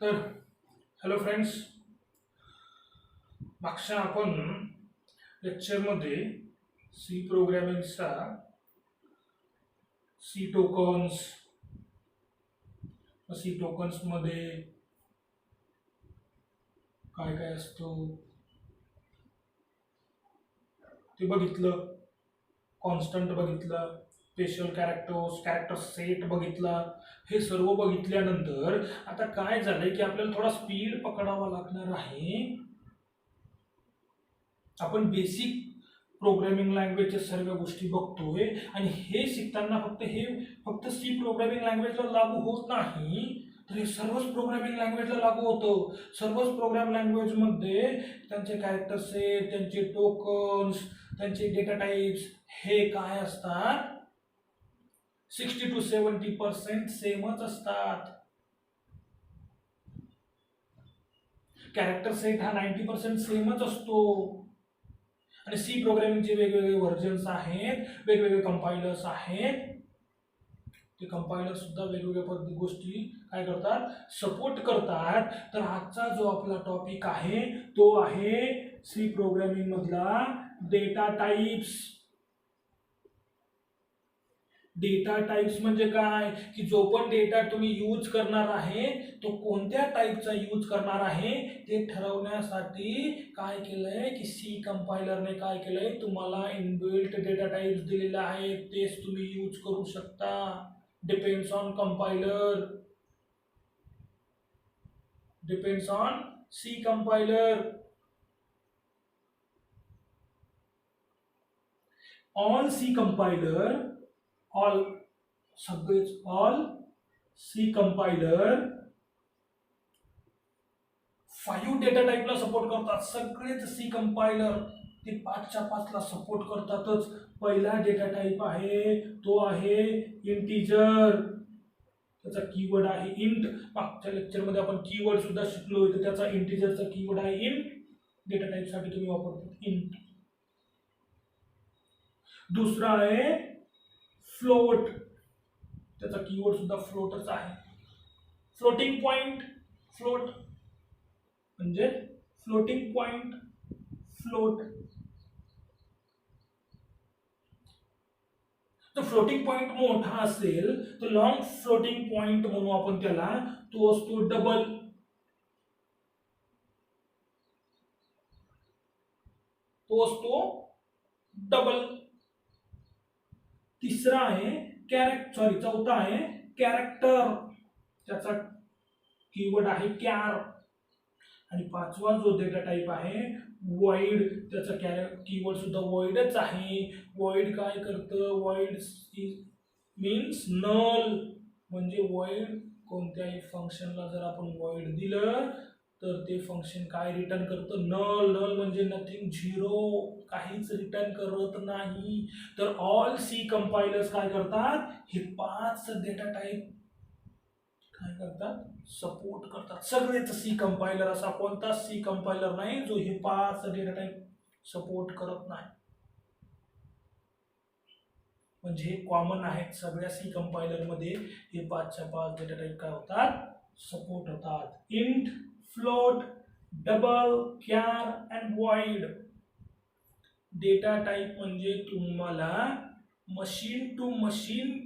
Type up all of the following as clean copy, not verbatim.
तर hello friends, मागच्या आपण लेक्चरमध्ये सी प्रोग्रामिंगचा सी टोकन्स सी टोकन्समध्ये काय काय असतं ते बघितलं. कॉन्स्टंट बघितलं, स्पेशल कॅरेक्टर सेट बघितला. हे सर्व बघितल्यानंतर आता काय झालंय की आपल्याला थोडा स्पीड पकडावा लागणार आहे. आपण बेसिक प्रोग्रामिंग लँग्वेजच्या सर्व गोष्टी बघतोय आणि हे शिकताना फक्त सी प्रोग्रामिंग लँग्वेजला लागू होत नाही, तर हे सर्वच प्रोग्रामिंग लँग्वेजला लागू होतं. सर्वच प्रोग्राम लँग्वेजमध्ये त्यांचे कॅरेक्टर सेट, त्यांचे टोकन्स, त्यांचे डेटा टाइप्स हे काय असतात, 60 to 70% सेमच असतात. कॅरेक्टर सेट हा 90% सेमच असतो. आणि सी प्रोग्रामिंगचे वेगवेगळे व्हर्जन्स आहेत, वेगवेगळे कंपायलर्स आहेत. ते कंपायलर सुद्धा वेगवेगळ्या गोष्टी काय करतात, सपोर्ट करतात. तर आजचा जो आपला टॉपिक आहे तो आहे सी प्रोग्रामिंग मधला डेटा टाइप्स. डेटा टाइप्स म्हणजे काय, की जो पण डेटा तुम्ही यूज करणार आहे तो कोणत्या टाइपचा यूज करणार आहे ते ठरवण्यासाठी काय केलंय की सी कंपायलरने काय केलंय, तुम्हाला इनबिल्ट डेटा टाइप्स दिलेले आहेत, तेच तुम्ही यूज करू शकता. Depends on compiler, depends on C compiler. All C compiler, all सगळेच ऑल सी कंपायलर 5 डेटा टाइपला सपोर्ट करतात. सगळेच सी कंपायलर ते 5च्या 5ला सपोर्ट करतातच. पहिला डेटा टाइप आहे तो आहे इंटिजर. त्याचा कीवर्ड आहे इंट. मागच्या लेक्चरमध्ये आपण कीवर्ड सुद्धा शिकलो, तर त्याचा इंटिजरचा कीवर्ड आहे इंट. डेटा टाइप साठी तुम्ही वापरतात इंट. दुसरा आहे फ्लोट. त्याचा कीवर्ड सुद्धा फ्लोटच आहे. फ्लोटिंग पॉइंट, फ्लोट म्हणजे फ्लोटिंग पॉइंट, फ्लोट. तर फ्लोटिंग पॉइंट मोठा असेल तर लॉंग फ्लोटिंग पॉइंट म्हणू आपण त्याला, तो असतो डबल. तो असतो डबल. तिसरा आहे चौथा आहे कॅरेक्टर. त्याचा कीवर्ड आहे कॅर. आणि पाचवा जो डेटा टाइप आहे वॉइड. त्याचा कीवर्ड सुद्धा वॉइडच आहे. वॉइड काय करतं, वॉइड मीन्स नल. म्हणजे वॉइड कोणत्याही फंक्शनला जर आपण वॉइड दिलं तर ते फंक्शन काय रिटर्न करतं, नल. नल म्हणजे नथिंग, झिरो, काहीच रिटर्न करत नाही. तर ऑल सी कंपायलर्स काय करतात, हे 5 डेटा टाइप काय करतात, सपोर्ट करतात. सगळेच सी कंपायलर, असा कोणताच सी कंपायलर नाही जो हे 5 डेटा टाइप सपोर्ट करत नाही. म्हणजे हे कॉमन आहेत सगळ्या सी कंपायलर मध्ये. हे 5च्या 5 डेटा टाइप काय होतात, सपोर्ट होतात. Int, float, double, care and void. Data type म्हणजे तुम्हाला मशीन टू मशीन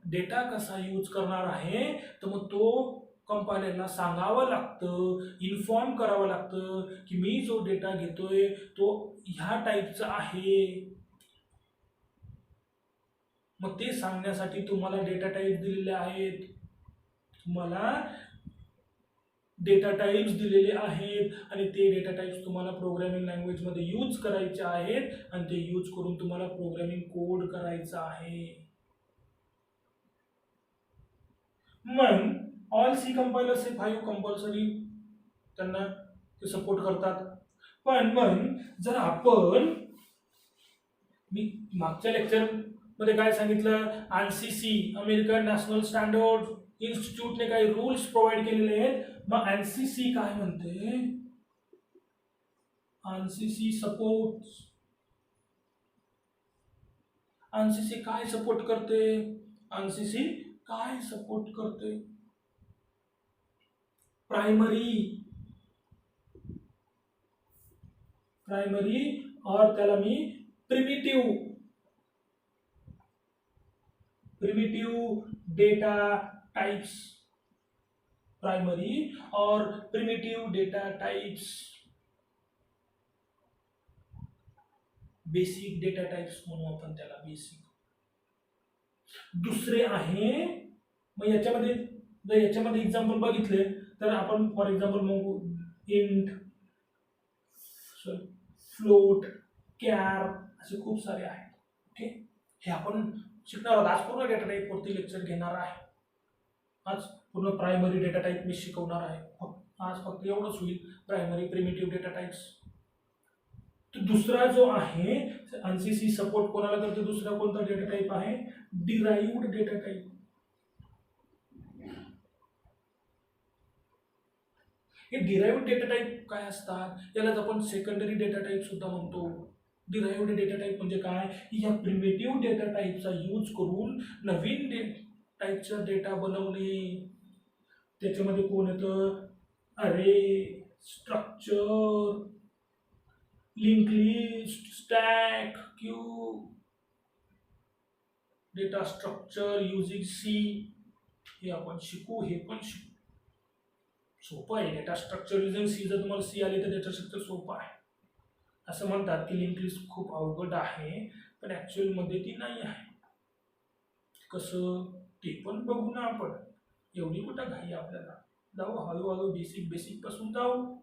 डेटा कसा यूज करणार आहे, तर मग तो कंपायलरला सांगावं लागतं, इन्फॉर्म करावं लागतं की मी जो डेटा घेतोय तो ह्या टाइपचा आहे. मग ते सांगण्यासाठी तुम्हाला डेटा टाइप दिलेले आहेत. तुम्हाला डेटा टाइप्स दिलेले आहेत आणि ते डेटा टाइप्स तुम्हाला प्रोग्रामिंग लँग्वेजमध्ये यूज करायचे आहेत आणि ते यूज करून तुम्हाला प्रोग्रामिंग कोड करायचा आहे. मग ऑल सी कंपायलर्स हे 5 कंपल्सरी त्यांना ते सपोर्ट करतात. पण मग जर आपण, मी मागच्या लेक्चर मध्ये काय सांगितलं, ANSI, अमेरिकन नॅशनल स्टँडर्ड इन्स्टिट्यूटने काही रूल्स प्रोव्हाइड केलेले आहेत. मग ANSI काय म्हणते, ANSI सपोर्ट, ANSI काय सपोर्ट करते, ANSI काय सपोर्ट करते, प्रायमरी और त्याला मी प्रिमिटिव्ह डेटा टाइप्स, प्रायमरी और primitive data types, basic data types म्हणू आपण त्याला बेसिक. दुसरे आहे, मग याच्यामध्ये एक्झाम्पल बघितले तर आपण फॉर एक्झाम्पल मग इंट, फ्लोट, कॅर असे खूप सारे आहेत. ओके, हे आपण शिकणार आहोत. आज पूर्ण डेटा टाइप वरती लेक्चर घेणार आहे. आज पूर्ण प्रायमरी डेटा टाइप मी शिकवणार आहे. आज फक्त एवढंच होईल, प्रायमरी प्रिमिटिव्ह डेटा टाइप्स. तो दुसरा जो आहे एनसीसी सपोर्ट कोणाला करते, दुसरा कोणता डेटा टाइप आहे, डिराइव्ड डेटा टाइप. हे डिराइव्ड डेटा टाइप काय असतात, यालाच आपण सेकंडरी डेटा टाइप सुद्धा म्हणतो. डिराइव्ड डेटा टाइप म्हणजे काय, या प्रिमिटिव्ह डेटा टाइपचा यूज करून नवीन टाइपचा डेटा बनवणे. त्याच्यामध्ये कोण येतं, अरे, structure, link list, stack, queue, data structure using C. हे आपण शिकू, हे पण शिकू. सोपं आहे. डेटा स्ट्रक्चर युजिंग सी, जर तुम्हाला सी आली तर डेटा स्ट्रक्चर सोपं आहे. असं म्हणतात की लिंक लिस्ट खूप अवघड आहे, पण ऍक्च्युअल मध्ये ती नाही आहे. कसं ते पण बघू ना आपण. एवढी कुठं घाई आपल्याला, जाऊ हळूहळू बेसिक पासून जाऊ,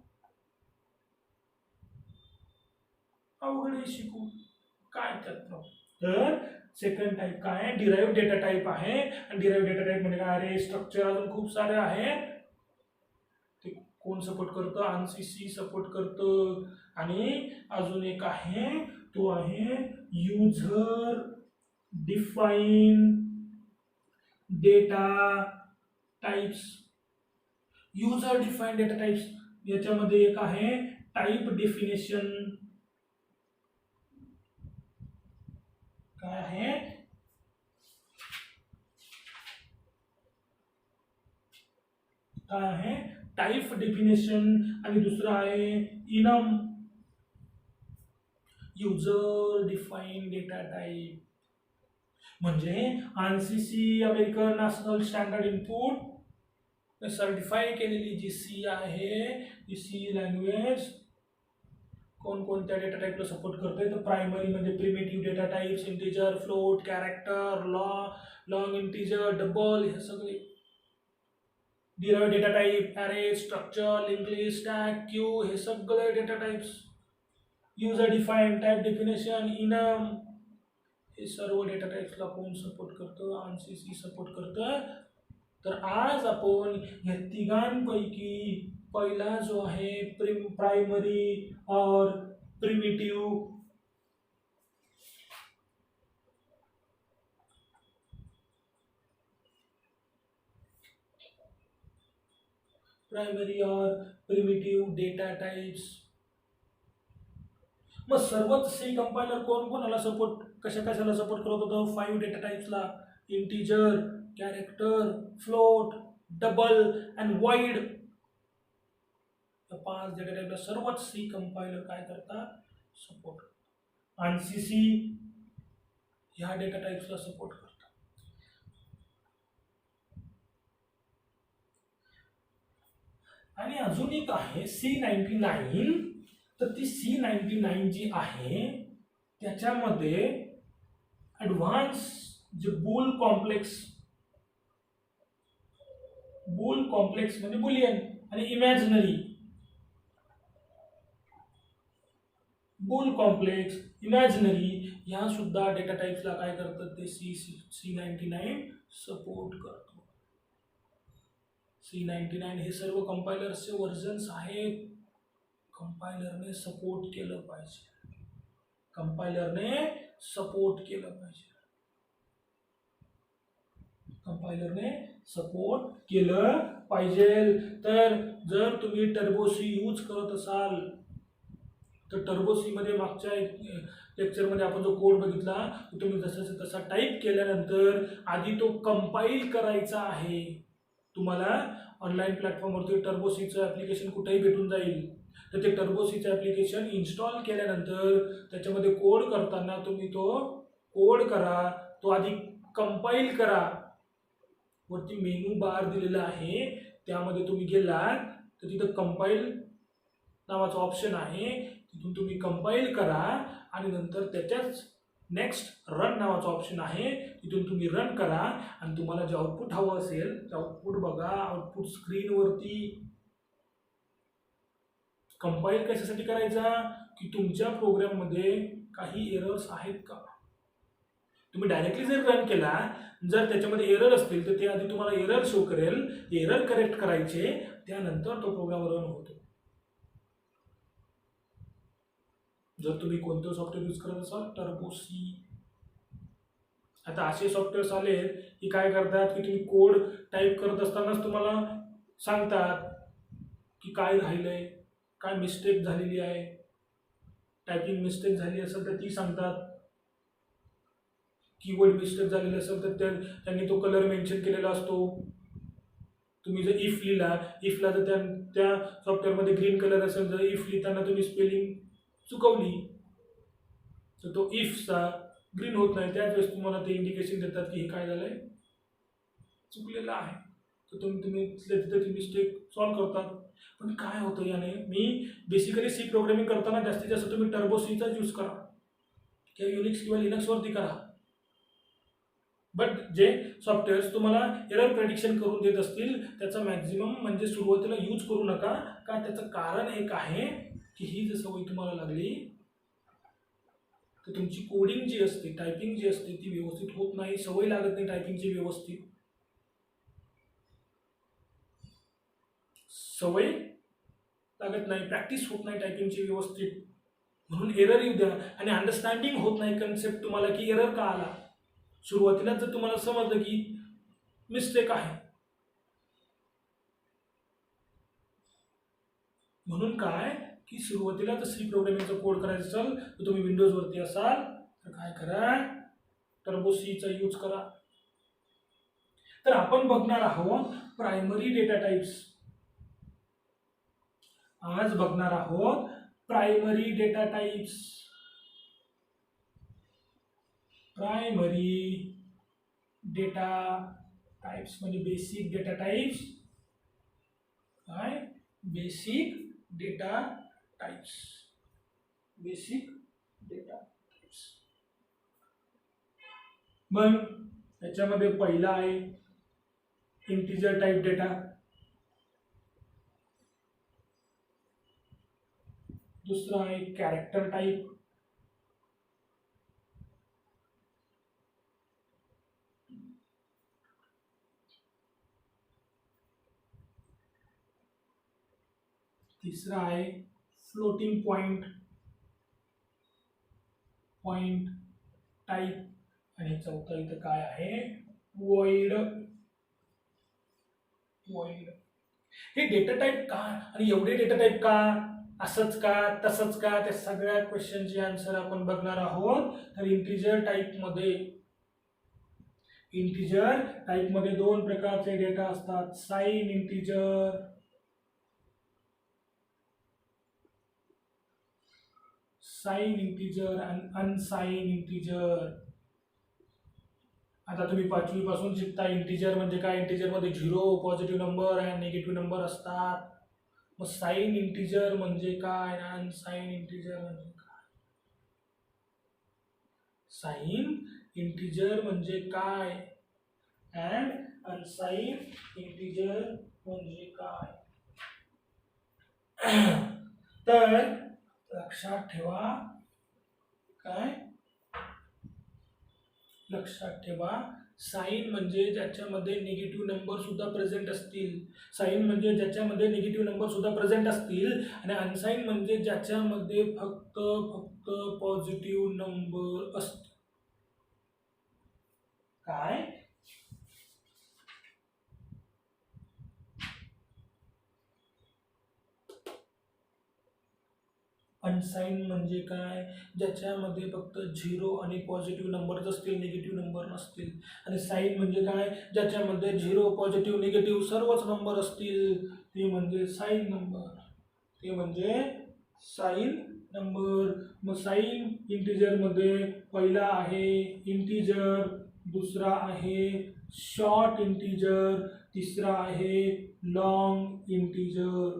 अवघड शिकू, काय त्यात. तर सेकंड टाइप काय, डिराइव्ड डेटा टाइप आहे. आणि डिराइव्ड डेटा टाइप म्हणजे काय, अरे स्ट्रक्चर अजून खूप सारे आहेत. ते कोण सपोर्ट करतं, एनसीसी सपोर्ट करतं. आणि अजून एक आहे, तो आहे user define data types. User define data types याच्यामध्ये एक आहे टाइप डेफिनेशन. काय आहे, टाइप डेफिनेशन. आणि दुसरा आहे enum, user define data type. म्हणजे ANSI American national standard input certify केलेली जी सी आहे, ती सी लँग्वेज कोणकोणत्या डेटा टाइपला सपोर्ट करते. तर प्रायमरी म्हणजे primitive data types, integer, float, character, long integer, double, हे सगळे. Derived data type, array, structure, link list, stack, queue, हे सगळे data types. User define, type definition, enum, हे सर्व डेटा टाइप्सला कोण सपोर्ट करतं, एनसीसी सपोर्ट करतं. तर आज आपण या तिघांपैकी पहिला जो आहे प्राइमरी और प्रिमिटिव्ह, प्राइमरी और प्रिमिटिव्ह डेटा टाइप्स. मग सर्वच सी कंपायलर कोण कोणाला सपोर्ट, कशाला सपोर्ट करत होतं, 5 डेटा टाइप्सला, integer, character, float, double and void. 5 data टाइपला सर्वच सी कंपायलर काय करतात, सपोर्ट. एनसीसी ह्या डेटा टाइप्सला सपोर्ट करतात. आणि अजून एक आहे C99. तर ती C99 जी आहे त्याच्यामध्ये ऍडव्हान्स जे बुल कॉम्प्लेक्स म्हणजे बुलियन आणि इमॅजिनरी. बुल कॉम्प्लेक्स, इमॅजिनरी ह्या सुद्धा डेटा टाइप्सला काय करतात, ते C99 सपोर्ट करतो. C99 हे सर्व कंपायलर्सचे वर्जन्स आहेत. कंपायलरने सपोर्ट केलं पाहिजे, कंपायलरने सपोर्ट केलं पाहिजे. तर जर तुम्ही टर्बोसी यूज करत असाल तर टर्बोसी मध्ये मागच्या लेक्चरमध्ये आपण जो कोड बघितला, तुम्ही जसं तसा टाईप केल्यानंतर आधी तो कंपाईल करायचा आहे. तुम्हाला ऑनलाईन प्लॅटफॉर्मवरती टर्बोसीचं ॲप्लिकेशन कुठेही भेटून जाईल. तर ते टर्बोसीचं ॲप्लिकेशन इन्स्टॉल केल्यानंतर त्याच्यामध्ये कोड करताना तुम्ही तो कोड करा, तो आधी कंपाईल करा. वरती मेनू बार दिलेला आहे, त्यामध्ये तुम्ही गेलात तर तिथं कंपाईल नावाचं ऑप्शन आहे, तिथून तुम्ही कंपाईल करा आणि नंतर त्याच्याच नेक्स्ट रन नावाचं ऑप्शन आहे, तिथून तुम्ही रन करा आणि तुम्हाला जे आउटपुट हवं असेल ते आउटपुट बघा. आउटपुट स्क्रीनवरती कंपाईल कशासाठी करायचा की तुमच्या प्रोग्राममध्ये काही एरर्स आहेत का. तुम्ही डायरेक्टली जर रन केला, जर त्याच्यामध्ये एरर असतील तर ते आधी तुम्हाला एरर शो करेल, एरर करेक्ट करायचे, त्यानंतर तो प्रोग्राम रन होतो. जर तुम्ही कोणतं सॉफ्टवेअर यूज करत असाल, टर्बोसी. आता असे सॉफ्टवेअर्स आले की काय करतात की तुम्ही कोड टाईप करत असतानाच तुम्हाला सांगतात की काय राहिलंय, काय मिस्टेक झालेली आहे. टायपिंग मिस्टेक झाली असेल तर ती सांगतात, कीवर्ड मिस्टेक झालेली असेल तर त्यांनी तो कलर मेन्शन केलेला असतो. तुम्ही जर इफ लिहिला, इफला जर त्या सॉफ्टवेअरमध्ये ग्रीन कलर असेल, जर इफ लिहिताना तुम्ही स्पेलिंग चुकवली तर तो इफचा ग्रीन होत नाही. त्याच वेळेस तुम्हाला ते इंडिकेशन देतात की हे काय झालंय, चुकलेलं आहे. तर तुम्ही तिथे ती मिस्टेक सॉल्व्ह करतात. पण काय होतं याने, मी बेसिकली सी प्रोग्रामिंग करताना जास्तीत जास्त तुम्ही टर्बोसीचाच यूज करा किंवा युनिक्स किंवा लिनक्सवरती करा. बट जे सॉफ्टवेअर्स तुम्हाला एरर प्रेडिक्शन करून देत असतील त्याचा मॅक्झिमम म्हणजे सुरुवातीला यूज करू नका. का त्याचं कारण एक आहे की ही जर सवय तुम्हाला लागली तर तुमची कोडिंग जी असते, टायपिंग जी असते ती व्यवस्थित होत नाही. सवय लागत नाही टायपिंगची व्यवस्थित, सवय लागत नाही, प्रॅक्टिस होत नाही टायपिंगची व्यवस्थित, म्हणून एरर येऊ द्या. आणि अंडरस्टँडिंग होत नाही कन्सेप्ट तुम्हाला की एरर का आला. सुरुवातीला जर तुम्हाला समजलं की मिस्टेक आहे, म्हणून काय की सुरुवातीला जर सी प्रोग्रामिंगचा कोड करायचा असेल तर तुम्ही विंडोजवरती असाल तर काय करा, टर्बोसीचा यूज करा. तर आपण बघणार आहोत प्रायमरी डेटा टाइप्स. आज बघणार आहोत primary data types. Primary data types म्हणजे बेसिक डेटा टाइप्स. काय basic data types, basic data types. मग त्याच्यामध्ये पहिला आहे इंटिजर टाइप डेटा, दूसरा आहे कॅरेक्टर टाइप, तीसरा आहे फ्लोटिंग पॉइंट टाइप, आणि चौथा इथं काय आहे वॉइड. हे डेटा टाइप का आणि एवढे डेटा टाइप का, असंच का तसंच का, त्या सगळ्या क्वेश्चनचे आन्सर आपण बघणार आहोत. तर इंटिजर टाइप मध्ये दोन प्रकारचे डेटा असतात, साइन इंटिजर आणि अनसाइन इंटिजर. आता तुम्ही 5वी पासून शिकता इंटिजर म्हणजे काय. इंटिजर मध्ये 0 पॉझिटिव्ह नंबर आणि निगेटिव्ह नंबर असतात. मग साइन इंटिजर म्हणजे काय आणि अनसाइन इंटिजर म्हणजे काय. साइन इंटिजर म्हणजे काय अँड अनसाइन इंटिजर म्हणजे काय. तर लक्षात ठेवा, काय लक्षात ठेवा, साइन म्हणजे ज्याच्यामध्ये निगेटिव्ह नंबर सुद्धा प्रेझेंट असतील. साइन म्हणजे ज्याच्यामध्ये निगेटिव्ह नंबर सुद्धा प्रेझेंट असतील. आणि अनसाइन म्हणजे ज्याच्यामध्ये फक्त पॉझिटिव्ह नंबर असतील. काय अनसाईन म्हणजे काय, ज्याच्यामध्ये फक्त 0 आणि पॉझिटिव्ह नंबरच असतील, निगेटिव्ह नंबर नसतील. आणि साईन म्हणजे काय, ज्याच्यामध्ये 0 पॉझिटिव्ह निगेटिव्ह सर्वच नंबर असतील, ते म्हणजे साईन नंबर. ते म्हणजे साईन नंबर. मग साईन इंटिजरमध्ये पहिला आहे इंटिजर, दुसरा आहे शॉर्ट इंटिजर, तिसरा आहे लॉंग इंटिजर.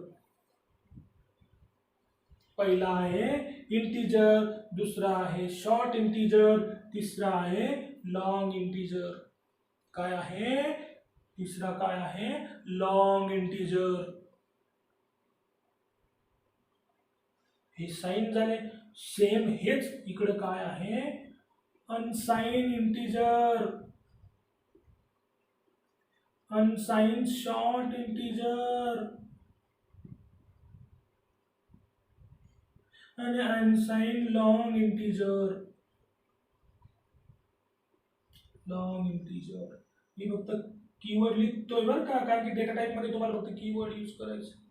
पहिला आहे इंटिजर, दुसरा आहे शॉर्ट इंटिजर, तिसरा आहे लॉंग इंटिजर. काय आहे तिसरा, काय आहे लॉंग इंटिजर. हे साइन झाले. सेम हेच इकडे काय आहे unsigned integer, unsigned short integer आणि unsigned long integer. Long integer मी फक्त कीवर्ड लिहितोय बरं का, कारण की डेटा टाइप मध्ये तुम्हाला फक्त कीवर्ड यूज करायचे.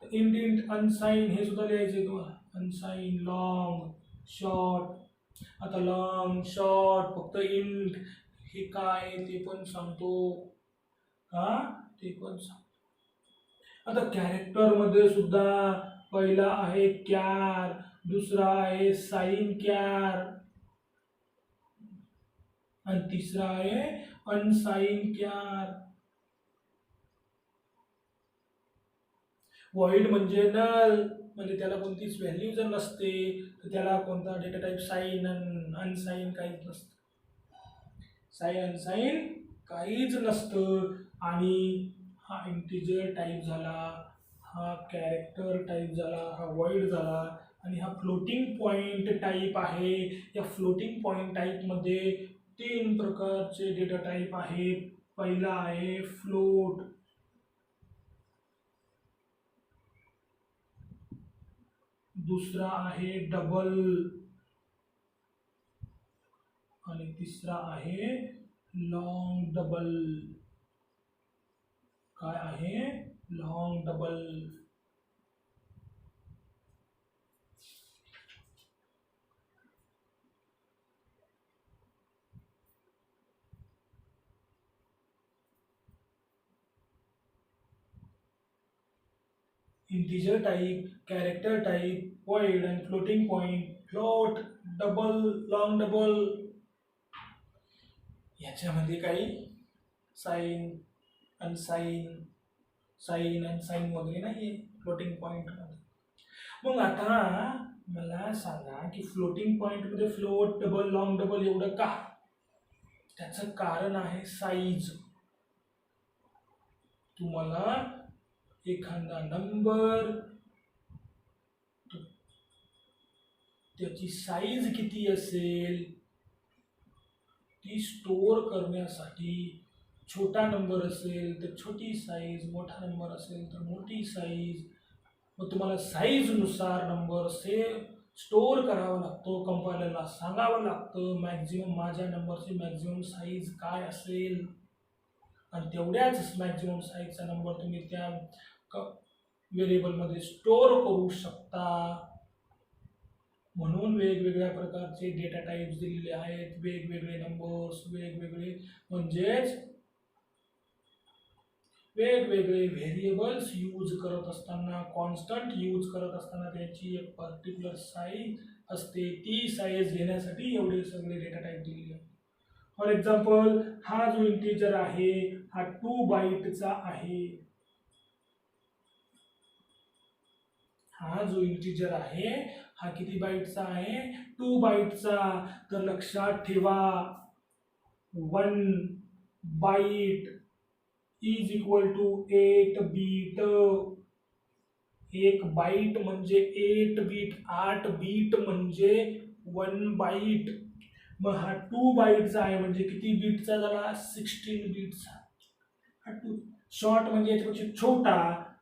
इंट अनसाइन हे सुद्धा लिहायचे तुम्हाला. अनसाइन, लॉंग, शॉर्ट. आता लॉंग शॉर्ट फक्त इंट हे काय ते पण सांगतो हा, ते पण सांगतो. आता कॅरेक्टर मध्ये सुद्धा पहिला आहे क्यार, दुसरा आहे साइन क्यार आणि तिसरा आहे अनसाइन क्यार. व्हॉइड म्हणजे नल, म्हणजे त्याला कोणतीच व्हॅल्यू जर नसते तर त्याला कोणता डेटा टाइप साइन अनसाइन काहीच नसतं. साइन अनसाइन काहीच नसतं. आणि हा इंटिजर टाइप झाला, हा कॅरेक्टर टाइप झाला, हा व्हॉइड झाला आणि हा फ्लोटिंग पॉइंट टाइप आहे. या फ्लोटिंग पॉइंट टाइप मध्ये 3 प्रकारचे डेटा टाइप आहेत. पहिला आहे फ्लोट, दुसरा आहे डबल आणि तिसरा आहे लॉंग डबल. काय आहे long double. Integer type, character type, void and floating point, float, double, long double. याच्यामध्ये काही साइन अनसाइन, साइन अनसाइन वगैरे नाहीये फ्लोटिंग पॉइंट मध्ये. मग आता मला सांगा की फ्लोटिंग पॉइंट मध्ये फ्लोट, डबल, लॉंग डबल एवढं का. त्याचं कारण आहे साईज. तुम्हाला एखादा नंबर त्याची साईज किती असेल ती स्टोअर करण्यासाठी, छोटा नंबर असेल तर छोटी साईज, मोठा नंबर असेल तर मोठी साईज. मग तुम्हाला साईज नुसार नंबर स्टोअर करावा लागतो, कंपायलरला सांगावं लागतं मॅक्झिमम माझ्या नंबरची मॅक्झिमम साईज काय असेल आणि तेवढ्याच मॅक्झिमम साईजचा नंबर तुम्ही त्या व्हेरिएबलमध्ये स्टोअर करू शकता. म्हणून वेगवेगळ्या प्रकारचे डेटा टाइप्स दिलेले आहेत, वेगवेगळे नंबर्स, वेगवेगळे म्हणजेच वेगवेगळे व्हेरिएबल्स यूज करत असताना, कॉन्स्टंट यूज करत असताना त्याची एक पर्टिक्युलर साईज असते. ती साईज घेण्यासाठी एवढे सगळे डेटा टाइप दिलेले आहेत. फॉर एक्झाम्पल हा जो इंटिजर आहे हा 2 बाईटचा आहे. हा जो इंटिजर आहे हा किती बाईटचा आहे 2 बाईटचा. तर लक्षात ठेवा 1 byte is equal to 8 bit. 1 byte म्हणजे 8 बीट, 8 बीट म्हणजे 1 बाईट. मग हा 2 बाईटचा आहे म्हणजे किती बीटचा झाला 16 बीटचा. हा 2 शॉर्ट म्हणजे याच्यापेक्षा छोटा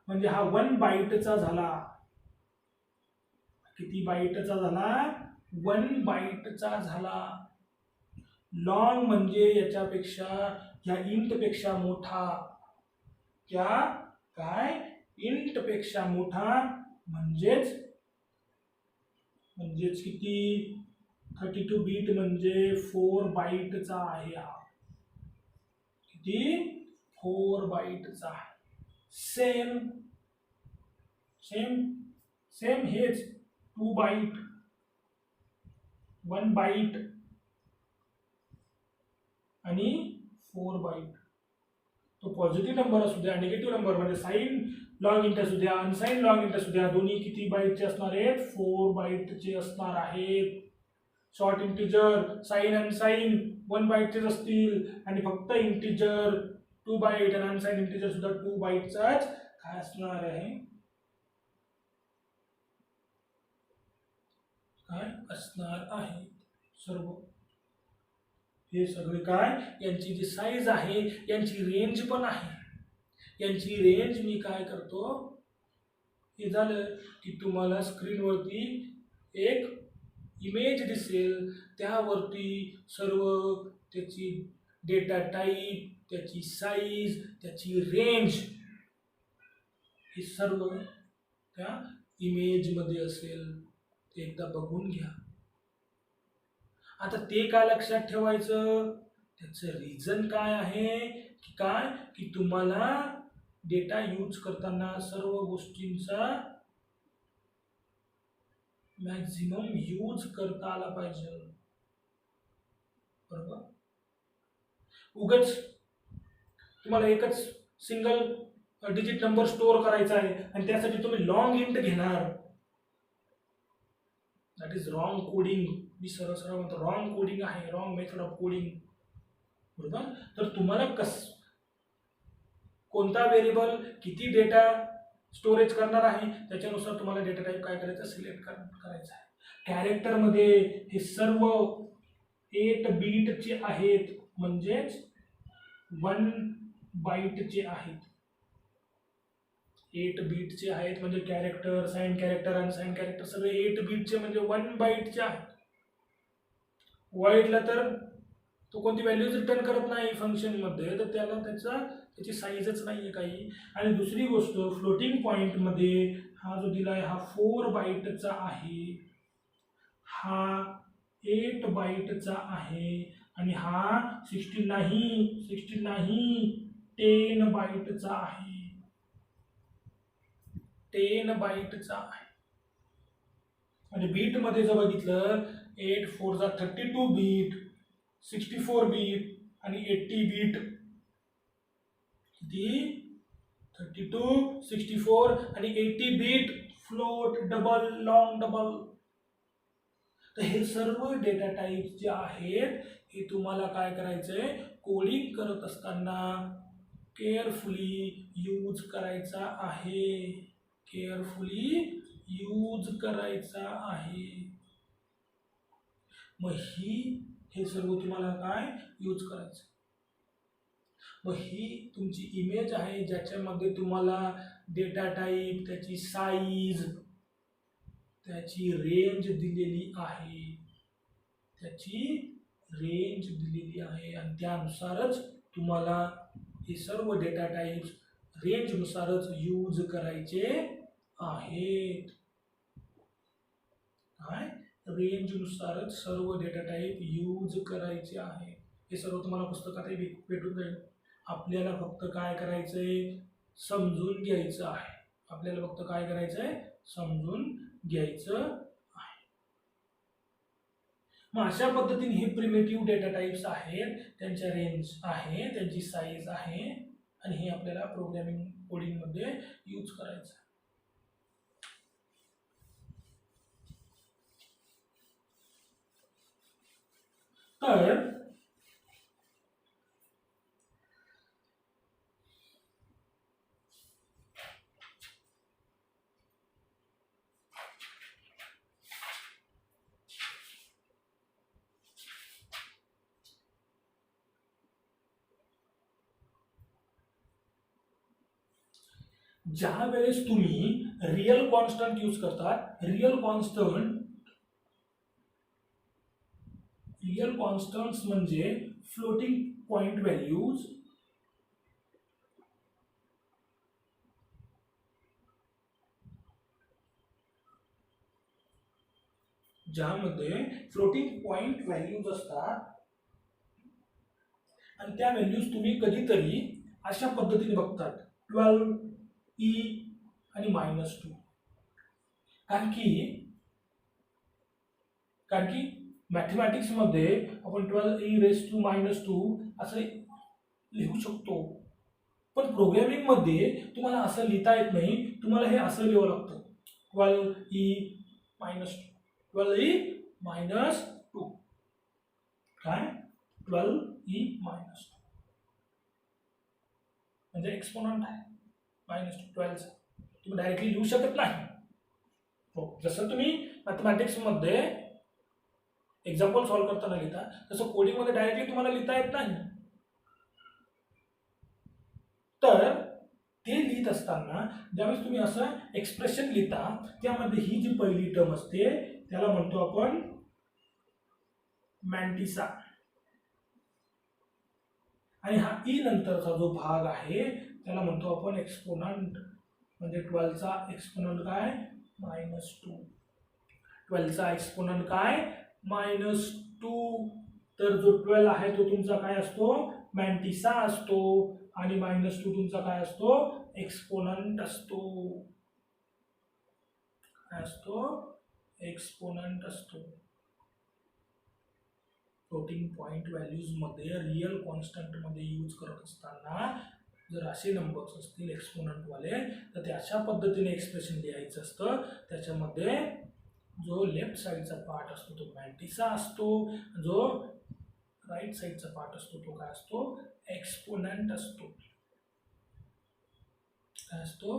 म्हणजे हा 1 बाईटचा झाला. किती बाईटचा झाला 1 बाईटचा झाला. लॉंग म्हणजे याच्यापेक्षा, या इंट पेक्षा मोठा, क्या काय इंट पेक्षा मोठा म्हणजेच म्हणजेच किती 32 बीट म्हणजे 4 बाईटचा आहे हा. किती 4 बाईटचा आहे. सेम सेम सेम हेच 2 बाईट 1 बाईट आणि 4 बाईट. तो पॉझिटिव्ह नंबर असू द्या निगेटिव्ह नंबर म्हणजे साइन लॉग इंट असू द्या अनसाइन लॉग इंट असू द्या दोन्ही किती बाईटचे असणार आहेत 4 बाईटचे असणार आहेत. शॉर्ट इंटिजर साइन अनसाइन 1 बाईटचेच असतील आणि फक्त इंटिजर 2 बाईट आणि अनसाइन इंटिजर सुद्धा 2 बाईटचाच काय असणार आहे काय असणार आहे सर्व. हे सगळे काय यांची जी साईज आहे यांची रेंज पण आहे. यांची रेंज मी काय करतो हे झालं की तुम्हाला स्क्रीनवरती एक इमेज दिसेल त्यावरती सर्व त्याची डेटा टाईप त्याची साईज त्याची रेंज हे सर्व त्या इमेजमध्ये असेल. ते एकदा बघून घ्या. आता ते काय लक्षात ठेवायचं त्याचं रिझन काय आहे की काय की तुम्हाला डेटा यूज करताना सर्व गोष्टींचा मॅक्झिमम यूज करता आला पाहिजे. बरोबर. उगाच तुम्हाला एकच सिंगल डिजिट नंबर स्टोअर करायचा आहे आणि त्यासाठी तुम्ही लॉंग इंट घेणार. That is wrong coding. मी सरळ सरळ म्हणतो रॉंग कोडिंग आहे रॉंग मेथड ऑफ कोडिंग. बरोबर. तर तुम्हाला कोणता व्हेरिएबल किती डेटा स्टोरेज करणार आहे त्याच्यानुसार तुम्हाला डेटा टाईप काय करायचं सिलेक्ट करायचं आहे. कॅरेक्टरमध्ये हे सर्व 8 बीटचे आहेत म्हणजेच 1 बाईटचे आहेत. 8 बीटचे आहेत म्हणजे character sign character unsigned character सगळे 8 बीटचे म्हणजे 1 बाईटचे आहेत. वाईडला तर तो कोणती व्हॅल्यूज रिटर्न करत नाही फंक्शनमध्ये तर त्याला त्याची साईजच नाही आहे काही. आणि दुसरी गोष्ट फ्लोटिंग पॉईंटमध्ये हा जो दिला आहे हा 4 बाईटचा आहे हा 8 बाईटचा आहे आणि हा 16 नाही 10 बाईटचा आहे. 10 बाईटचा आहे. आणि बीटमध्ये जर बघितलं 8 4 जा 32 बीट 64 बीट आणि 80 बीट किती 32 64 आणि 80 bit float double long double. तर हे सर्व डेटा टाईप्स जे आहेत हे तुम्हाला काय करायचंय कोडिंग करत असताना केअरफुली यूज करायचा आहे. केअरफुली यूज करायचा आहे. मग हे सर्व तुम्हाला काय यूज करायचं. मग ही तुमची इमेज आहे ज्याच्यामध्ये तुम्हाला डेटा टाईप त्याची साईज त्याची रेंज दिलेली आहे. त्याची रेंज दिलेली आहे आणि त्यानुसारच तुम्हाला हे सर्व डेटा टाईप्स रेंजनुसारच यूज करायचे आहेत. काय रेंजनुसारच सर्व डेटा टाईप यूज करायचे आहे. हे सर्व तुम्हाला पुस्तकातही भेटून जाईल. आपल्याला फक्त काय करायचंय समजून घ्यायचं आहे. आपल्याला फक्त काय करायचंय समजून घ्यायचं आहे. मग अशा पद्धतीने हे प्रिमिटिव्ह डेटा टाईप्स आहेत त्यांच्या रेंज आहे त्यांची साईज आहे आणि हे आपल्याला प्रोग्रामिंग कोडिंग मध्ये यूज करायचं आहे. तर ज्या वेळेस तुम्ही रियल कॉन्स्टंट यूज करता रियल कॉन्स्टंट्स म्हणजे फ्लोटिंग पॉइंट व्हॅल्यूज ज्यामध्ये फ्लोटिंग पॉइंट व्हॅल्यूज असतात आणि त्या व्हॅल्यूज तुम्ही कधीतरी अशा पद्धतीने बघतात 12 ई आणि -2. कारण की मॅथमॅटिक्स मध्ये आपण 12e⁻² असं लिहू शकतो, पण प्रोग्रामिंग मध्ये तुम्हाला असं लिहिता येत नाही. तुम्हाला हे असं लिहावं लागतं 12e−2 12e−2 काय 12e−2 म्हणजे एक्सपोनंट आहे -12 तुम्ही डायरेक्टली लिहू शकत नाही. हो, जसं तुम्ही मॅथमॅटिक्स मध्ये एक्झाम्पल सॉल्व्ह करताना लिहिता तसं कोडिंग मध्ये डायरेक्टली तुम्हाला लिहिता येत नाही. तर ते लिहित असताना ज्यावेळेस तुम्ही असं एक्सप्रेशन लिहिता त्यामध्ये ही जी पहिली टर्म असते त्याला म्हणतो आपण मॅन्टिसा, आणि हा ई नंतरचा जो भाग आहे त्याला म्हणतो आपण एक्सपोनंट. म्हणजे 12 चा एक्सपोनंट काय -2, 12 चा एक्सपोनंट काय -2. तर जो 12 आहे तो तुमचा काय असतो मॅन्टिसा असतो आणि -2 तुमचा काय असतो एक्सपोनंट असतो. काय असतो एक्सपोनंट असतो. फ्लोटिंग पॉइंट व्हॅल्यूज मध्ये रियल कॉन्स्टंट मध्ये यूज करत असताना जर असे नंबर्स असतील एक्सपोनंट वाले तर ते अशा पद्धतीने एक्सप्रेशन लिहायचं असतं. त्याच्यामध्ये जो लेफ्ट साइडचा पार्ट असतो तो मॅन्टिसा असतो, जो राईट साइडचा पार्ट असतो तो काय असतो एक्सपोनंट असतो. काय असतो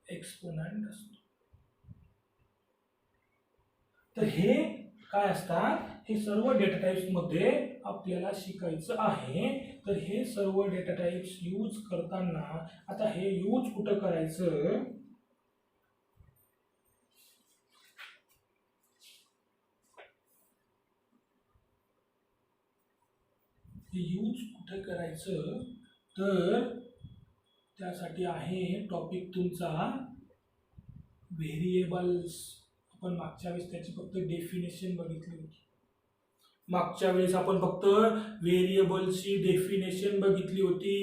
एक्सपोनंट असतो. तर हे काय असतात हे सर्व डेटा टाइप्स मध्ये आपल्याला शिकायचं आहे. तर हे सर्व डेटा टाइप्स यूज करताना आता हे यूज कुठं करायचं, हे यूज कुठे करायचं तर त्यासाठी आहे टॉपिक तुमचा व्हेरिएबल्स. आपण मागच्या वेळेस त्याची फक्त डेफिनेशन बघितली होती. मागच्या वेळेस आपण फक्त व्हेरिएबल्सची डेफिनेशन बघितली होती,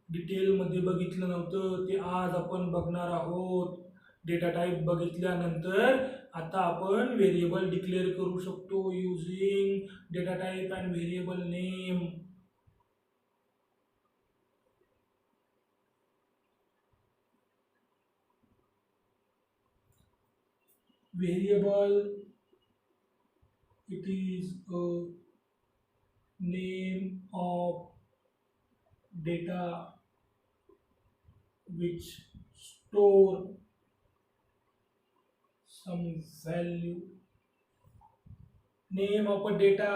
डिटेलमध्ये बघितलं नव्हतं. ते आज आपण बघणार आहोत. डेटा टाइप बघितल्यानंतर आता आपण व्हेरिएबल डिक्लेअर करू शकतो using data type and variable name. Variable, it is a name of data which store some value. Name of a data,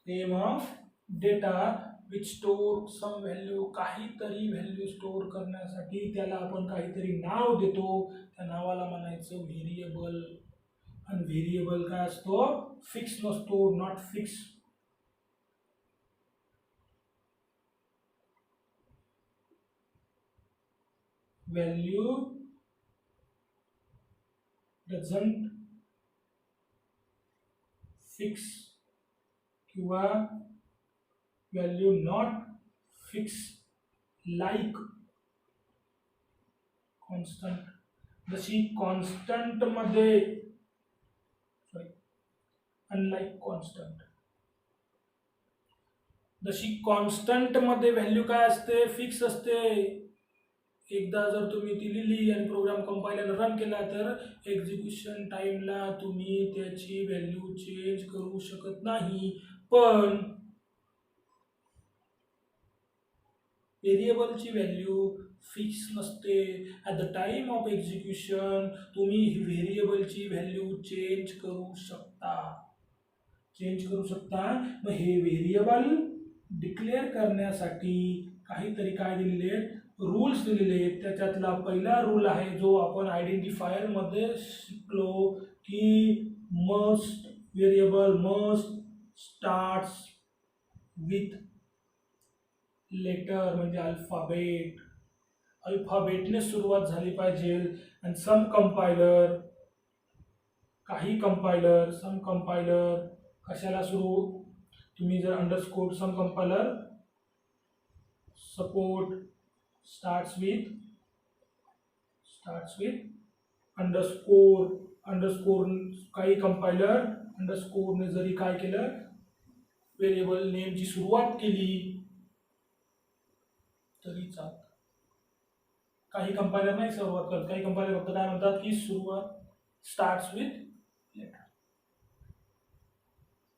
name of data which store some value. काहीतरी value store करण्यासाठी त्याला आपण काहीतरी नाव देतो, त्या नावाला म्हणायचं व्हेरिएबल. आणि व्हेरिएबल काय असतो फिक्स नसतो, not fix. Value doesn't fix किंवा value not fix like constant. जशी कॉन्स्टंट मध्ये अनलाईक कॉन्स्टंट, जशी कॉन्स्टंट मध्ये व्हॅल्यू काय असते फिक्स असते. एकदा जर तुम्ही ती लिहिली आणि प्रोग्राम कंपाइलर रन केला तर एक्झिक्युशन टाइमला तुम्ही त्याची व्हॅल्यू चेंज करू शकत नाही. पण व्हेरिएबलची व्हॅल्यू फिक्स नसते. At the time of execution तुम्ही व्हेरिएबलची व्हॅल्यू चेंज करू शकता. मग हे व्हेरिएबल डिक्लेअर करण्यासाठी काहीतरी काय दिलेले रूल्स दिलेले आहेत. त्याच्यातला पहिला रूल आहे जो आपण आयडेंटिफायर मध्ये शिकलो की must variable must starts with letter म्हणजे अल्फाबेट. अल्फाबेटने सुरुवात झाली पाहिजे. आणि सम कंपायलर काही कंपायलर सम कंपायलर कशाला सुरू तुम्ही जर underscore some compiler support starts with underscore काही कंपायलर अंडरस्कोरने जरी काय केलं व्हेरिएबल नेमची सुरुवात केली तरी चालतं. काही कंपायलर नाही सुरुवात करत, काही कंपायलर फक्त काय म्हणतात की सुरुवात स्टार्ट्स विथ लेटर.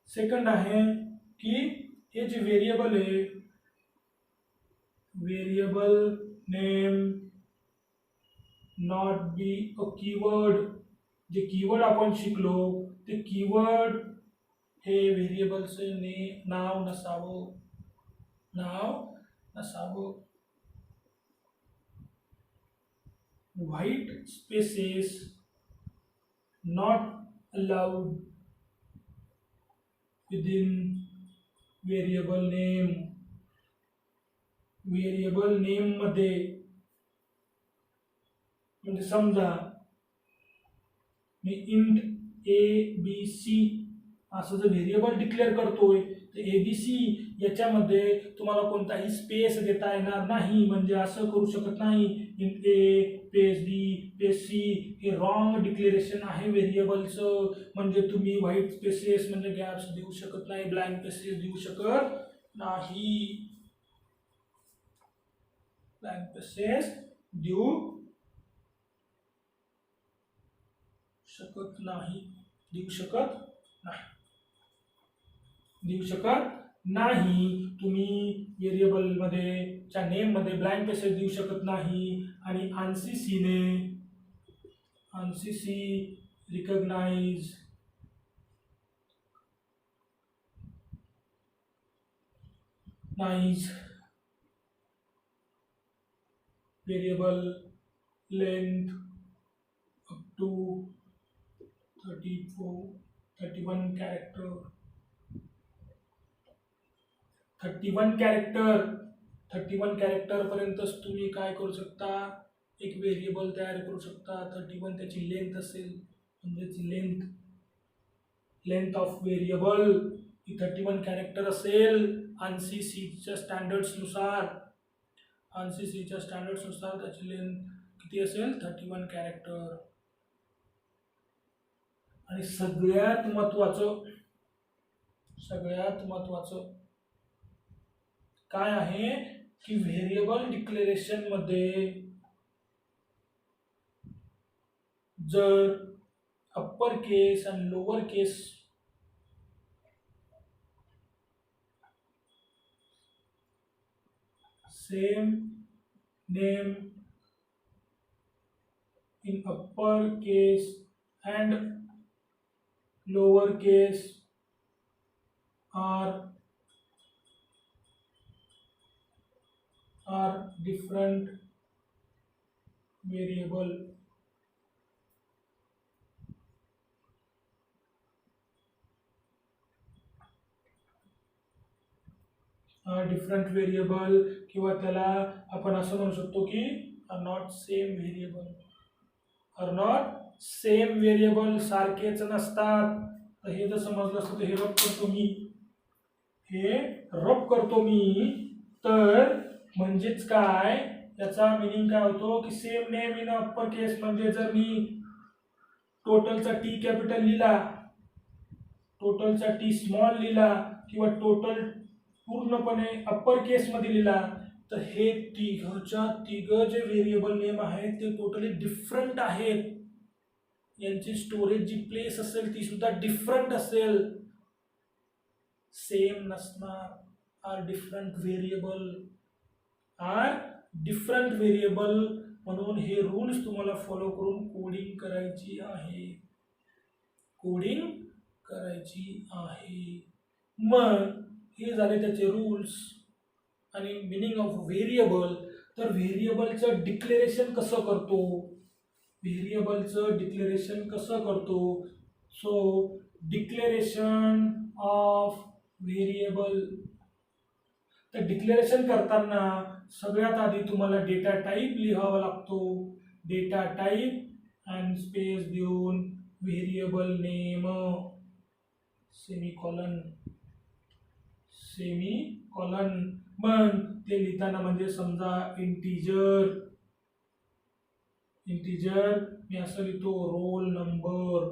सेकंड आहे की हे जे व्हेरिएबल आहे variable name not be a keyword. जे कीवर्ड आपण शिकलो ते कीवर्ड हे व्हेरिएबलचे नाव नसावं. White spaces not allowed within variable name. Variable name मध्ये म्हणजे समजा मी इंट ABC असं जर व्हेरिएबल डिक्लेअर करतोय तर ABC याच्यामध्ये तुम्हाला कोणताही स्पेस देता येणार नाही. म्हणजे असं करू शकत नाही int A page B page C. हे रॉंग डिक्लेरेशन आहे व्हेरिएबलचं. म्हणजे तुम्ही व्हाईट स्पेसेस म्हणजे गॅप्स देऊ शकत नाही, ब्लँक स्पेसेस देऊ शकत नाही. ब्लँक स्पेसेस देऊ शकत नाही. तुम्ही व्हेरिएबल मध्ये च्या नेम मध्ये ब्लँक स्पेसेस देऊ शकत नाही. आणि ANSI recognise variable length up to 31 character. 31 character पर्यंतच तुम्ही काय करू शकता एक व्हेरिएबल तयार करू शकता. 31 त्याची लेंथ असेल म्हणजे length of variable he 31 character असेल. ANSI स्टँडर्ड्स नुसार त्याची लेंथ किती असेल 31 कॅरेक्टर. आणि सगळ्यात महत्वाचं काय आहे की व्हेरिएबल डिक्लेरेशन मध्ये जर अप्पर केस आणि lower case same name in upper case and lower case are different variable. Different variable किंवा त्याला आपण असं म्हणू शकतो की आर नॉट सेम व्हेरिएबल सारखेच नसतात. तर हे जर समजलं असतं तर हे रब करतो मी तर म्हणजेच काय याचा मिनिंग काय होतो की सेम नेम इन अप्पर केस. म्हणजे जर मी टोटलचा T कॅपिटल लिहिला, टोटलचा T स्मॉल लिहिला किंवा टोटल पूर्णपणे अप्पर केस मध्ये लिहिला तर हे तिघ जे व्हेरिएबल नेम आहेत ते टोटली डिफरंट आहेत. यांची स्टोरेज जी प्लेस असेल ती सुद्धा डिफरंट असेल, सेम नसणार. आर डिफरंट व्हेरिएबल म्हणून हे रूल्स तुम्हाला फॉलो करून कोडिंग करायची आहे. मग हे झाले त्याचे रूल्स आणि मिनिंग ऑफ व्हेरिएबल. तर व्हेरिएबलचं डिक्लेरेशन कसं करतो सो डिक्लेरेशन ऑफ व्हेरिएबल. तर डिक्लेरेशन करताना सगळ्यात आधी तुम्हाला डेटा टाईप लिहावा लागतो. डेटा टाईप आणि स्पेस देऊन व्हेरिएबल नेम सेमीकॉलन सेमीकॉलन. मग ते लिहिताना म्हणजे समजा इंटीजर मी असं लिहितो roll number.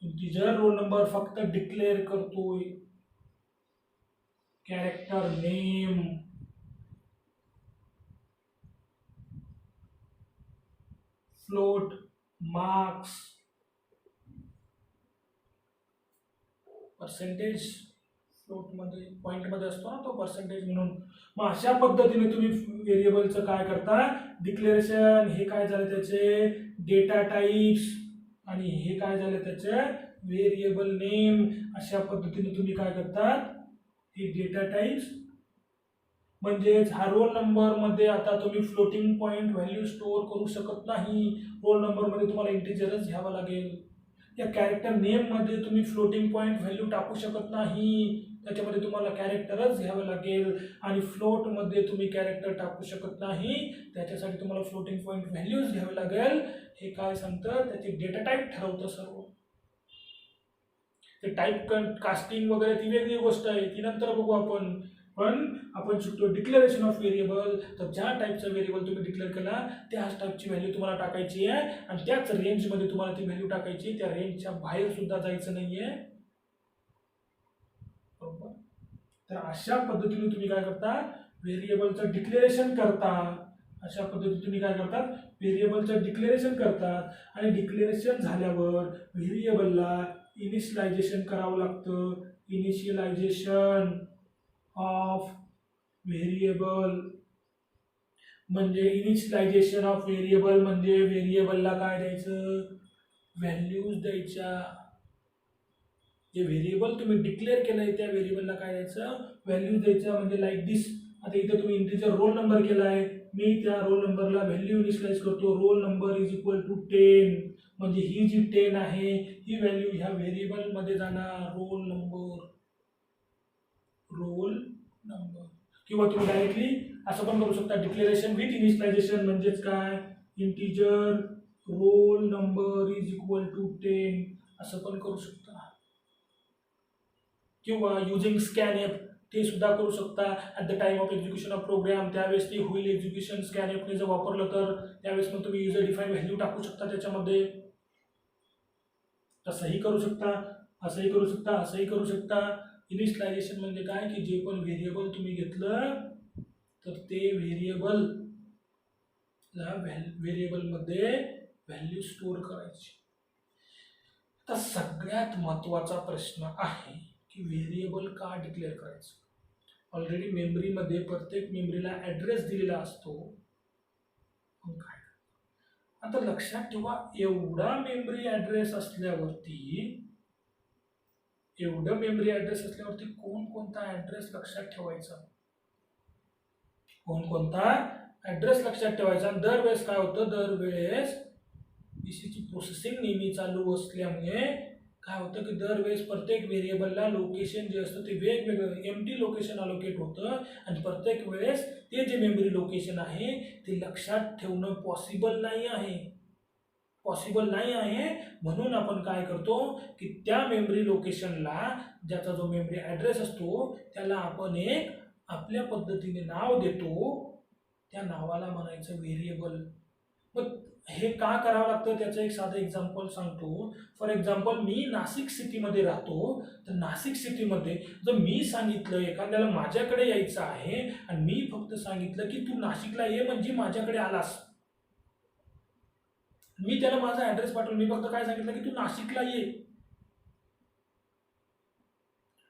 Integer roll number फक्त डिक्लेअर करतोय. Character name float marks percentage float मध्ये पॉइंट मध्ये असतो ना तो पर्सेंटेज म्हणून. मग अशा पद्धतीने तुम्ही व्हेरिएबलचं काय करता डिक्लेरेशन. हे काय झालं त्याचे डेटा टाइप्स आणि हे काय झालं त्याचे व्हेरिएबल नेम. अशा पद्धतीने तुम्ही काय करतात हे डेटा टाइप्स. म्हणजेच हा रोल नंबर मध्ये आता तुम्ही फ्लोटिंग पॉइंट व्हॅल्यू स्टोअर करू शकत नाही. रोल नंबर मध्ये तुम्हाला इंटिजरच घ्यावा लागेल. या कॅरेक्टर नेम मध्ये तुम्ही फ्लोटिंग पॉइंट व्हॅल्यू टाकू शकत नाही. त्याच्यामध्ये तुम्हाला कॅरेक्टरच घ्यावं लागेल. आणि फ्लोट मध्ये तुम्ही कॅरेक्टर टाकू शकत नाही. त्याच्यासाठी तुम्हाला फ्लोटिंग पॉइंट व्हॅल्यूज घ्यावे लागेल. हे काय सांगतं त्याचे डेटा टाइप ठरवतं सर्व. ते टाइप कास्टिंग वगैरे ती वेगळी गोष्ट आहे, ती नंतर बघू आपण. पण आपण शिकतो डिक्लेरेशन ऑफ व्हेरिएबल. तर ज्या टाईपचा व्हेरिएबल तुम्ही डिक्लेअर केला त्याच टाईपची व्हॅल्यू तुम्हाला टाकायची आहे आणि त्याच रेंजमध्ये तुम्हाला ती व्हॅल्यू टाकायची. त्या रेंजच्या बाहेर सुद्धा जायचं नाहीये. बरोबर. तर अशा पद्धतीने तुम्ही काय करता व्हेरिएबलचं डिक्लेरेशन करता. अशा पद्धतीने तुम्ही काय करतात व्हेरिएबलचं डिक्लेरेशन करतात. आणि डिक्लेरेशन झाल्यावर व्हेरिएबलला इनिशियलायझेशन करावं लागतं. इनिशियलायझेशन ऑफ व्हेरिएबल म्हणजे इनिशियलायझेशन ऑफ व्हेरिएबल म्हणजे व्हेरिएबलला काय द्यायचं व्हॅल्यूज द्यायच्या. जे व्हेरिएबल तुम्ही डिक्लेअर केलंय त्या व्हेरिएबलला काय द्यायचं व्हॅल्यूज द्यायच्या. म्हणजे लाईक दिस. आता इथे तुम्ही इंटिजर रोल नंबर केलाय. मी त्या रोल नंबरला व्हॅल्यू इनिशियलाइज करतो. Roll number is equal to 10. म्हणजे ही जी 10 आहे ही व्हॅल्यू ह्या व्हेरिएबल मध्ये जाणार रोल नंबर. किंवा तुम्ही डायरेक्टली असं पण करू शकता डिक्लेरेशन विथ इनिशियलायझेशन. म्हणजेच काय integer roll number is equal to 10 असं पण करू शकता. किंवा युजिंग स्कॅनएफ ते सुद्धा करू शकता. At the time of execution of program त्यावेळेस ते होईल एक्झिक्युशन स्कॅनएफने जर वापरलं तर त्यावेळेस पण तुम्ही युजर डिफाईन व्हॅल्यू टाकू शकता त्याच्यामध्ये. तसंही करू शकता, असंही करू शकता, असंही करू शकता. इनिशियलायझेशन म्हणजे काय की जे पण व्हेरिएबल तुम्ही घेतलं तर ते व्हेरिएबलमध्ये व्हॅल्यू स्टोअर करायची. तर सगळ्यात महत्त्वाचा प्रश्न आहे की व्हेरिएबल का डिक्लेअर करायचं. ऑलरेडी मेमरीमध्ये प्रत्येक मेमरीला ॲड्रेस दिलेला असतो. पण काय आता लक्षात ठेवा एवढा मेमरी ॲड्रेस असल्यावरती कोणकोणता ॲड्रेस लक्षात ठेवायचा. कोणकोणता ॲड्रेस लक्षात ठेवायचा. दरवेळेस काय होतं दरवेळेस पीसीची प्रोसेसिंग नेहमी चालू असल्यामुळे काय होतं की दरवेळेस प्रत्येक व्हेरिएबलला लोकेशन जे असतं ते वेगवेगळं एम्प्टी लोकेशन अलोकेट होतं. आणि प्रत्येक वेळेस ते जे मेमरी लोकेशन आहे ते लक्षात ठेवणं पॉसिबल नाही आहे. म्हणून आपण काय करतो की त्या मेमरी लोकेशनला ज्याचा जो मेमरी ॲड्रेस असतो त्याला आपण एक आपल्या पद्धतीने नाव देतो. त्या नावाला म्हणायचं व्हेरिएबल. मग हे का करावं लागतं त्याचं एक साधं एक्झाम्पल सांगतो. फॉर एक्झाम्पल मी नाशिक सिटीमध्ये राहतो. तर नाशिक सिटीमध्ये जर मी सांगितलं एखाद्याला माझ्याकडे यायचं आहे आणि मी फक्त सांगितलं की तू नाशिकला ये म्हणजे माझ्याकडे आलास. मी त्याला माझा ॲड्रेस पाठवला. मी फक्त काय सांगितलं की तू नाशिकला ये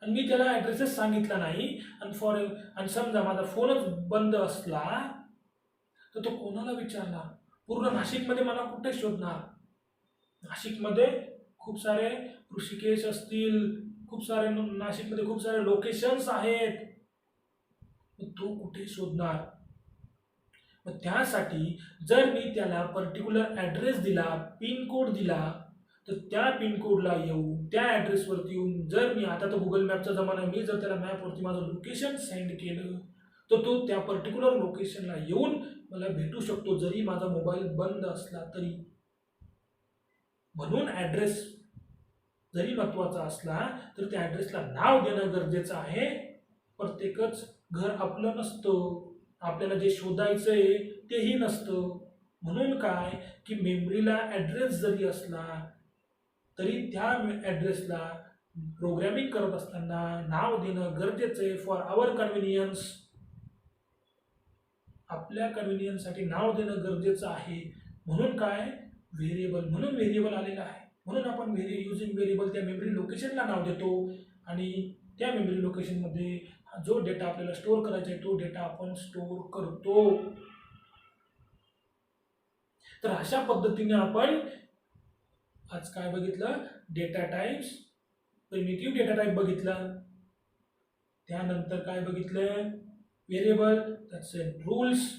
आणि मी त्याला ॲड्रेसच सांगितला नाही. आणि समजा माझा फोनच बंद असला तर तो कोणाला विचारणार. पूर्ण नाशिकमध्ये मला कुठे शोधणार. नाशिकमध्ये खूप सारे ऋषिकेश असतील, नाशिकमध्ये खूप सारे लोकेशन्स आहेत. तो कुठे शोधणार. मग त्यासाठी जर मी त्याला पर्टिक्युलर ॲड्रेस दिला पिनकोड दिला तर त्या पिनकोडला येऊन त्या ॲड्रेसवरती येऊन जर मी आता तर गुगल मॅपचा जमाना आहे. मी जर त्याला मॅपवरती माझं लोकेशन सेंड केलं तर तो त्या पर्टिक्युलर लोकेशनला येऊन मला भेटू शकतो जरी माझा मोबाईल बंद असला तरी. म्हणून ॲड्रेस जरी महत्वाचा असला तर त्या ॲड्रेसला नाव देणं गरजेचं आहे. प्रत्येकच घर आपलं नसतं, आपल्याला जे शोधायचं आहे तेही नसतं. म्हणून काय की मेमरीला ॲड्रेस जरी असला तरी त्या ॲड्रेसला प्रोग्रॅमिंग करत असताना नाव देणं गरजेचं आहे. फॉर आवर कन्व्हिनियन्स, आपल्या कन्व्हिनियन्ससाठी नाव देणं गरजेचं आहे. म्हणून काय व्हेरिएबल, म्हणून व्हेरिएबल आलेलं आहे. म्हणून आपण युजिंग व्हेरिएबल त्या मेमरी लोकेशनला नाव देतो आणि त्या मेमरी लोकेशनमध्ये जो डेटा आपल्याला स्टोअर करायचा आहे तो डेटा आपण स्टोअर करतो. तर अशा पद्धतीने आपण आज काय बघितलं, data types, primitive data type बघितलं. त्यानंतर काय बघितलं, व्हेरिएबल, त्याचे रूल्स,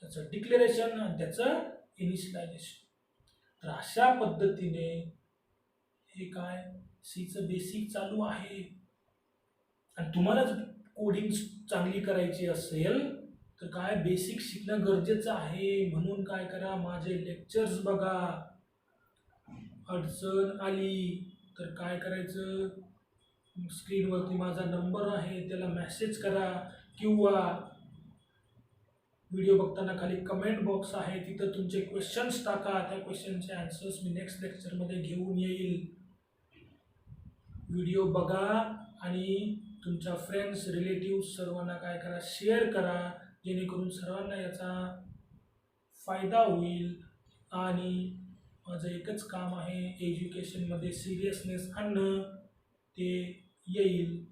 त्याचं डिक्लेरेशन आणि त्याचं इनिशियलायझेशन. तर अशा पद्धतीने हे काय सीचं बेसिक चालू आहे. आणि तुम्हाला जर कोडिंग चांगली करायची असेल तर काय बेसिक शिकणं गरजेचं आहे. म्हणून काय करा, माझे लेक्चर्स बघा. अडचण आली तर काय करायचं, स्क्रीनवरती माझा नंबर आहे त्याला मेसेज करा, किंवा व्हिडिओ बघताना खाली कमेंट बॉक्स आहे तिथं तुमचे क्वेश्चन्स टाका. त्या क्वेश्चनचे आन्सर्स मी नेक्स्ट लेक्चरमध्ये घेऊन येईल. व्हिडिओ बघा आणि तुमच्या फ्रेंड्स, रिलेटिव्ह सर्वांना काय करा, शेअर करा, जेणेकरून सर्वांना याचा फायदा होईल. आणि माझं एकच काम आहे, एज्युकेशनमध्ये सिरियसनेस आणणं, ते येईल.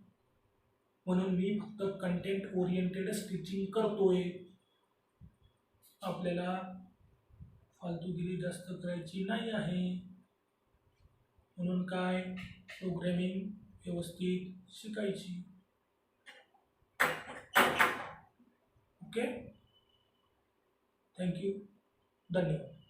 म्हणून मी फक्त कंटेंट ओरिएंटेडच टीचिंग करतोय. आपल्याला फालतूगिरी जास्त करायची नाही आहे. म्हणून काय प्रोग्रॅमिंग व्यवस्थित शिकायची. ओके, थँक्यू, धन्यवाद.